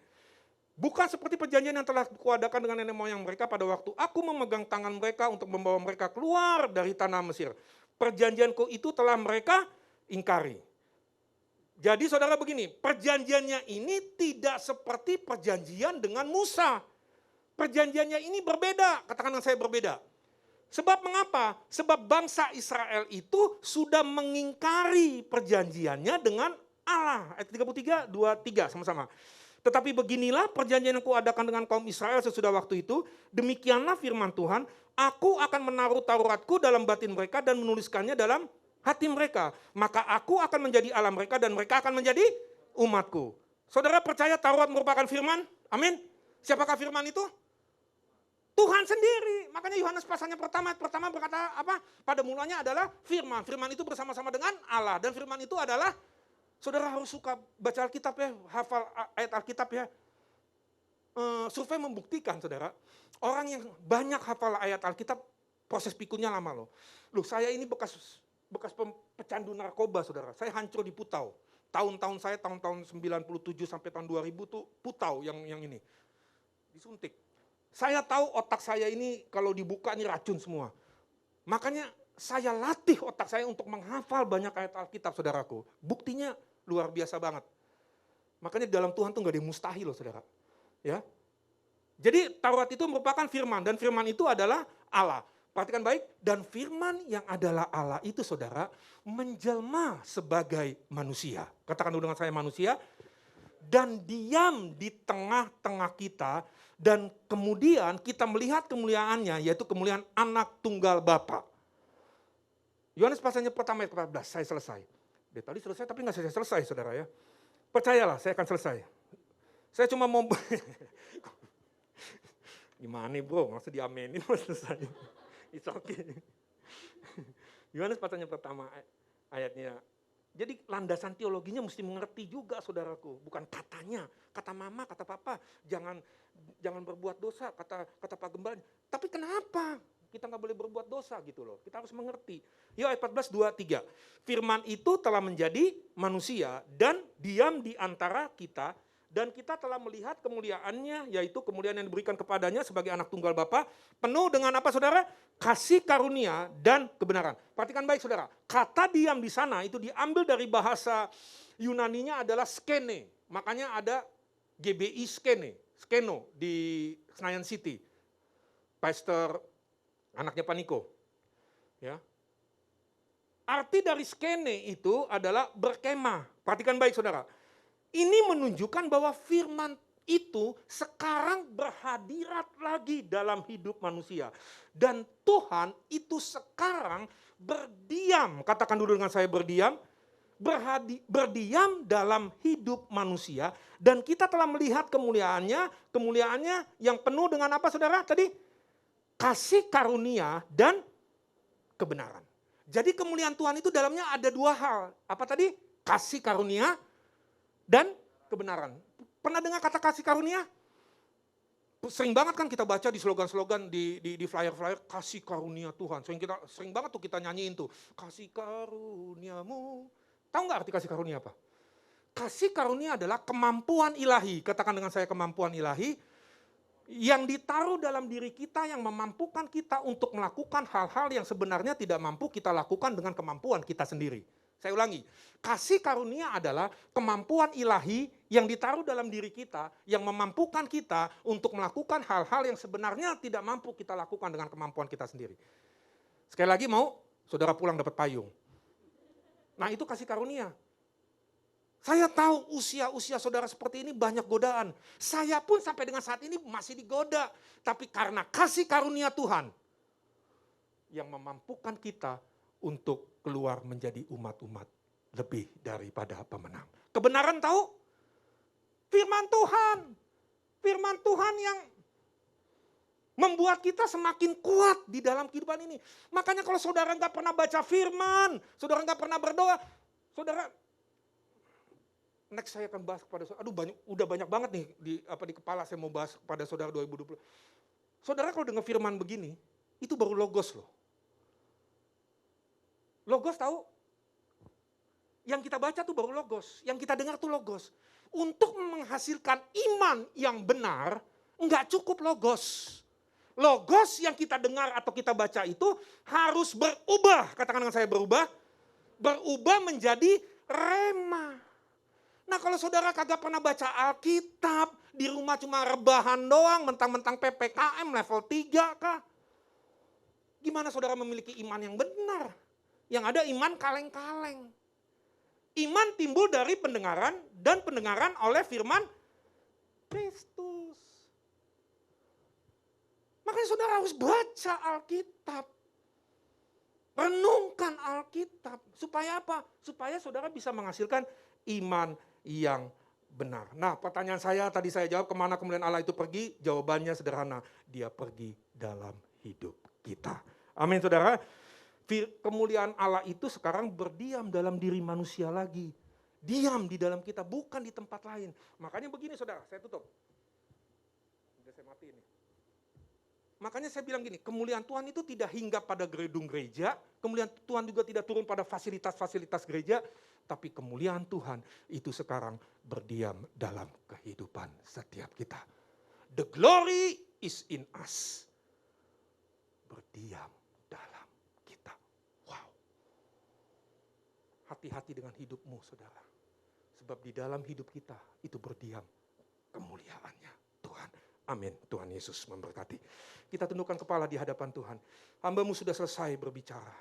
S4: Bukan seperti perjanjian yang telah kuadakan dengan nenek moyang mereka pada waktu aku memegang tangan mereka untuk membawa mereka keluar dari tanah Mesir. Perjanjianku itu telah mereka ingkari. Jadi saudara begini, perjanjiannya ini tidak seperti perjanjian dengan Musa. Perjanjiannya ini berbeda, katakan dengan saya berbeda. Sebab mengapa? Sebab bangsa Israel itu sudah mengingkari perjanjiannya dengan Allah. Ayat 33, 2, 3 sama-sama. Tetapi beginilah perjanjian yang kuadakan dengan kaum Israel sesudah waktu itu. Demikianlah firman Tuhan, aku akan menaruh Tauratku dalam batin mereka dan menuliskannya dalam hati mereka. Maka aku akan menjadi Allah mereka dan mereka akan menjadi umatku. Saudara percaya Taurat merupakan firman? Amin. Siapakah firman itu? Tuhan sendiri. Makanya Yohanes pasalnya pertama berkata apa? Pada mulanya adalah firman. Firman itu bersama-sama dengan Allah. Dan firman itu adalah, saudara harus suka baca Alkitab ya, hafal ayat Alkitab ya. Survei membuktikan saudara, orang yang banyak hafal ayat Alkitab, proses pikunya lama loh. Loh saya ini bekas pecandu narkoba saudara, saya hancur di Putau. Tahun-tahun saya, tahun-tahun 97 sampai tahun 2000 tuh Putau yang ini. Disuntik. Saya tahu otak saya ini kalau dibuka ini racun semua. Makanya saya latih otak saya untuk menghafal banyak ayat Alkitab saudaraku. Buktinya luar biasa banget. Makanya dalam Tuhan tuh gak ada yang mustahil loh saudara. Ya. Jadi Taurat itu merupakan firman dan firman itu adalah Allah. Perhatikan baik, dan firman yang adalah Allah itu saudara menjelma sebagai manusia. Katakan dulu dengan saya manusia. Dan diam di tengah-tengah kita dan kemudian kita melihat kemuliaannya yaitu kemuliaan anak tunggal Bapa. Yohanes pasalnya pertama ayat 14, saya selesai. Dia tadi selesai tapi nggak selesai saudara ya. Percayalah saya akan selesai. Saya cuma mau, gimana nih bro, maksud diamenin mau selesai. It's okay. Yohanes pasalnya pertama ayatnya. Jadi landasan teologinya mesti mengerti juga saudaraku. Bukan katanya, kata mama, kata papa, jangan berbuat dosa, kata Pak Gembala. Tapi kenapa kita nggak boleh berbuat dosa gitu loh. Kita harus mengerti. Yuk ayat 14, 2, 3. Firman itu telah menjadi manusia dan diam di antara kita. Dan kita telah melihat kemuliaannya, yaitu kemuliaan yang diberikan kepadanya sebagai anak tunggal Bapa, penuh dengan apa saudara? Kasih karunia dan kebenaran. Perhatikan baik saudara, kata diam di sana itu diambil dari bahasa Yunaninya adalah skene. Makanya ada GBI skeno di Senayan City. Pastor anaknya Paniko. Ya. Arti dari skene itu adalah berkemah. Perhatikan baik saudara. Ini menunjukkan bahwa firman itu sekarang berhadirat lagi dalam hidup manusia. Dan Tuhan itu sekarang berdiam, katakan dulu dengan saya berdiam, berdiam dalam hidup manusia, dan kita telah melihat kemuliaannya yang penuh dengan apa saudara tadi? Kasih karunia dan kebenaran. Jadi kemuliaan Tuhan itu dalamnya ada dua hal. Apa tadi? Kasih karunia dan kebenaran. Pernah dengar kata kasih karunia? Sering banget kan kita baca di slogan-slogan di flyer-flyer, kasih karunia Tuhan. Sering banget tuh kita nyanyiin tuh, kasih karuniamu. Tahu nggak arti kasih karunia apa? Kasih karunia adalah kemampuan ilahi, katakan dengan saya kemampuan ilahi, yang ditaruh dalam diri kita yang memampukan kita untuk melakukan hal-hal yang sebenarnya tidak mampu kita lakukan dengan kemampuan kita sendiri. Saya ulangi, kasih karunia adalah kemampuan ilahi yang ditaruh dalam diri kita, yang memampukan kita untuk melakukan hal-hal yang sebenarnya tidak mampu kita lakukan dengan kemampuan kita sendiri. Sekali lagi mau saudara pulang dapat payung. Nah itu kasih karunia. Saya tahu usia saudara seperti ini banyak godaan. Saya pun sampai dengan saat ini masih digoda. Tapi karena kasih karunia Tuhan yang memampukan kita untuk keluar menjadi umat-umat lebih daripada pemenang. Kebenaran tahu? Firman Tuhan. Firman Tuhan yang membuat kita semakin kuat di dalam kehidupan ini. Makanya kalau saudara nggak pernah baca firman, saudara nggak pernah berdoa, saudara, next saya akan bahas kepada saudara, udah banyak banget nih di kepala saya mau bahas kepada saudara 2020. Saudara kalau dengar firman begini, itu baru logos loh. Logos tahu? Yang kita baca tuh baru logos, yang kita dengar tuh logos. Untuk menghasilkan iman yang benar, enggak cukup logos. Logos yang kita dengar atau kita baca itu harus berubah. Katakan dengan saya berubah. Berubah menjadi rema. Nah kalau saudara kagak pernah baca Alkitab, di rumah cuma rebahan doang, mentang-mentang PPKM level 3 kah? Gimana saudara memiliki iman yang benar? Yang ada iman kaleng-kaleng. Iman timbul dari pendengaran dan pendengaran oleh firman Kristus. Makanya saudara harus baca Alkitab. Renungkan Alkitab. Supaya apa? Supaya saudara bisa menghasilkan iman yang benar. Nah pertanyaan saya tadi saya jawab, kemana kemuliaan Allah itu pergi? Jawabannya sederhana, dia pergi dalam hidup kita. Amin saudara. Kemuliaan Allah itu sekarang berdiam dalam diri manusia lagi. Diam di dalam kita, bukan di tempat lain. Makanya begini saudara, saya tutup. Udah saya mati ini. Makanya saya bilang gini, kemuliaan Tuhan itu tidak hinggap pada gedung gereja, kemuliaan Tuhan juga tidak turun pada fasilitas-fasilitas gereja, tapi kemuliaan Tuhan itu sekarang berdiam dalam kehidupan setiap kita. The glory is in us. Berdiam dalam kita. Wow. Hati-hati dengan hidupmu saudara. Sebab di dalam hidup kita itu berdiam kemuliaannya Tuhan. Amin. Tuhan Yesus memberkati. Kita tundukkan kepala di hadapan Tuhan. Hamba-Mu sudah selesai berbicara.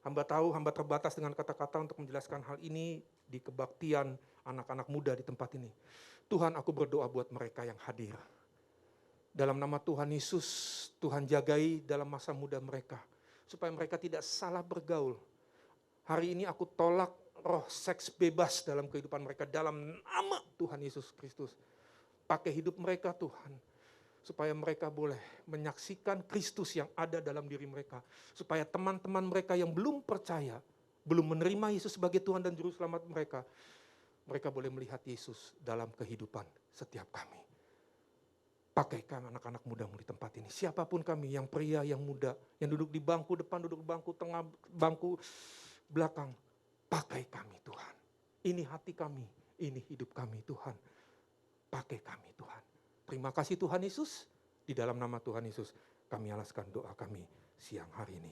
S4: Hamba tahu, hamba terbatas dengan kata-kata untuk menjelaskan hal ini di kebaktian anak-anak muda di tempat ini. Tuhan, aku berdoa buat mereka yang hadir. Dalam nama Tuhan Yesus, Tuhan jagai dalam masa muda mereka. Supaya mereka tidak salah bergaul. Hari ini aku tolak roh seks bebas dalam kehidupan mereka. Dalam nama Tuhan Yesus Kristus. Pakai hidup mereka Tuhan, supaya mereka boleh menyaksikan Kristus yang ada dalam diri mereka. Supaya teman-teman mereka yang belum percaya, belum menerima Yesus sebagai Tuhan dan Juru Selamat mereka, mereka boleh melihat Yesus dalam kehidupan setiap kami. Pakaikan anak-anak mudamu di tempat ini. Siapapun kami, yang pria, yang muda, yang duduk di bangku depan, duduk di bangku tengah, bangku belakang. Pakai kami Tuhan. Ini hati kami, ini hidup kami Tuhan. Pakai kami Tuhan. Terima kasih Tuhan Yesus. Di dalam nama Tuhan Yesus kami alaskan doa kami siang hari ini.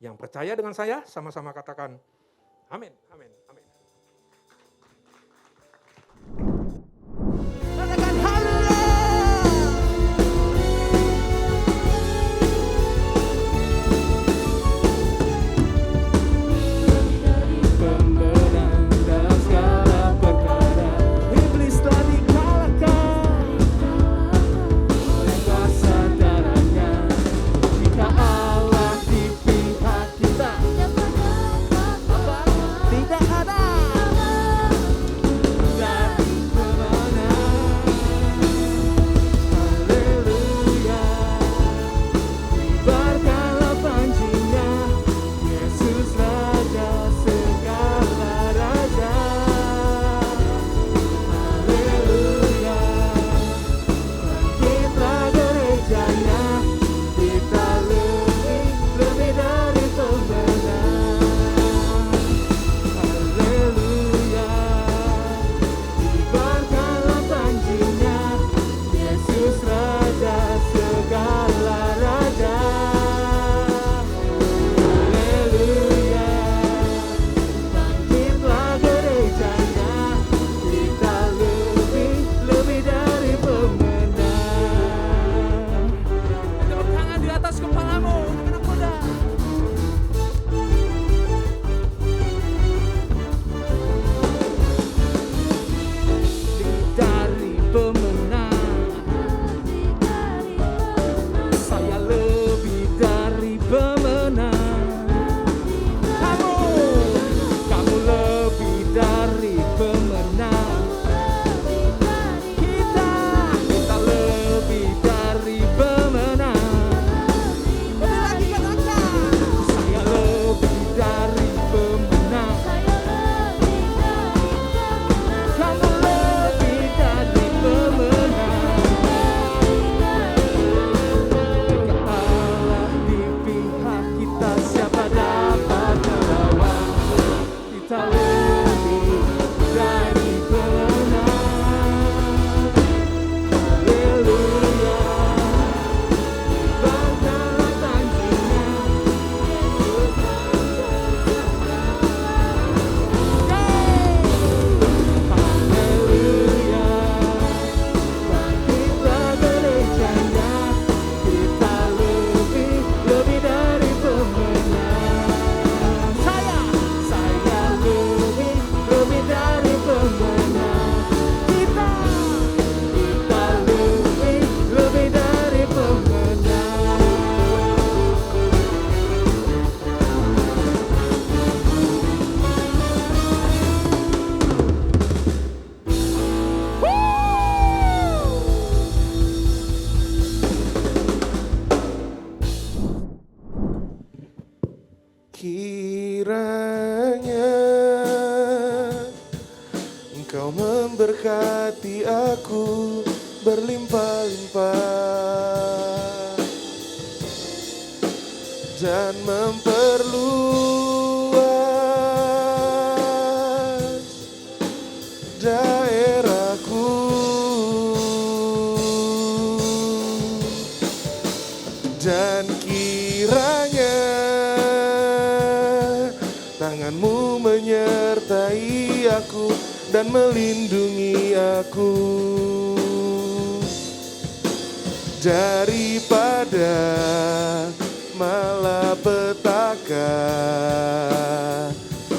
S4: Yang percaya dengan saya sama-sama katakan amin, amin, amin.
S2: Katakan haleluya. Pemenang dalam segala perkara, iblis telah dikalahkan oleh kuasa darahnya. Jika Allah di pihak kita, tidak ada
S5: Kiranya Engkau memberkati aku berlimpah-limpah dan memperluas daerahku, dan kiranya tanganmu menyertai aku dan melindungi aku daripada malapetaka,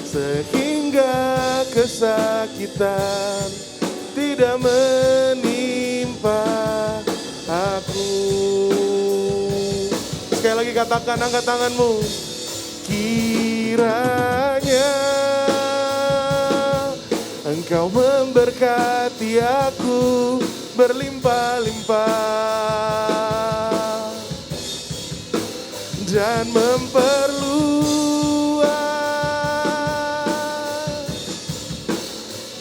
S5: sehingga kesakitan tidak menimpa aku. Sekali lagi katakan, angkat tanganmu. Kiranya Engkau memberkati aku berlimpah-limpah dan memperluas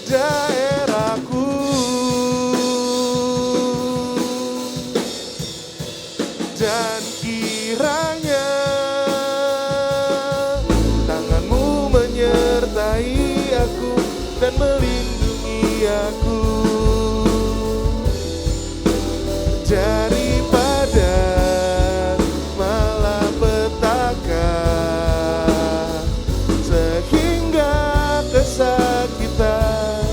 S5: daerahku, dan kiranya tanganmu menyertai aku dan melindungi aku daripada malapetaka, sehingga kesakitan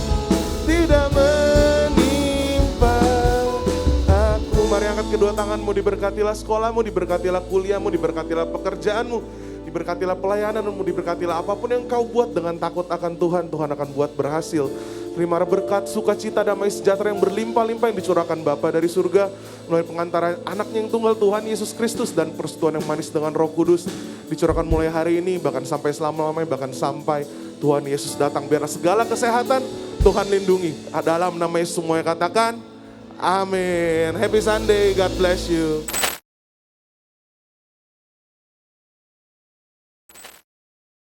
S5: tidak menimpa aku. Mari angkat kedua tanganmu, diberkatilah sekolahmu, diberkatilah kuliahmu, diberkatilah pekerjaanmu, diberkatilah pelayananmu, diberkatilah apapun yang kau buat dengan takut akan Tuhan, Tuhan akan buat berhasil. Terima berkat, sukacita, damai sejahtera yang berlimpah-limpah yang dicurahkan Bapa dari surga melalui pengantaran anaknya yang tunggal Tuhan Yesus Kristus dan persetujuan yang manis dengan Roh Kudus dicurahkan mulai hari ini bahkan sampai selama-lamanya, bahkan sampai Tuhan Yesus datang. Biarlah segala kesehatan Tuhan lindungi. Dalam nama Yesus semuanya katakan amin. Happy Sunday, God bless you.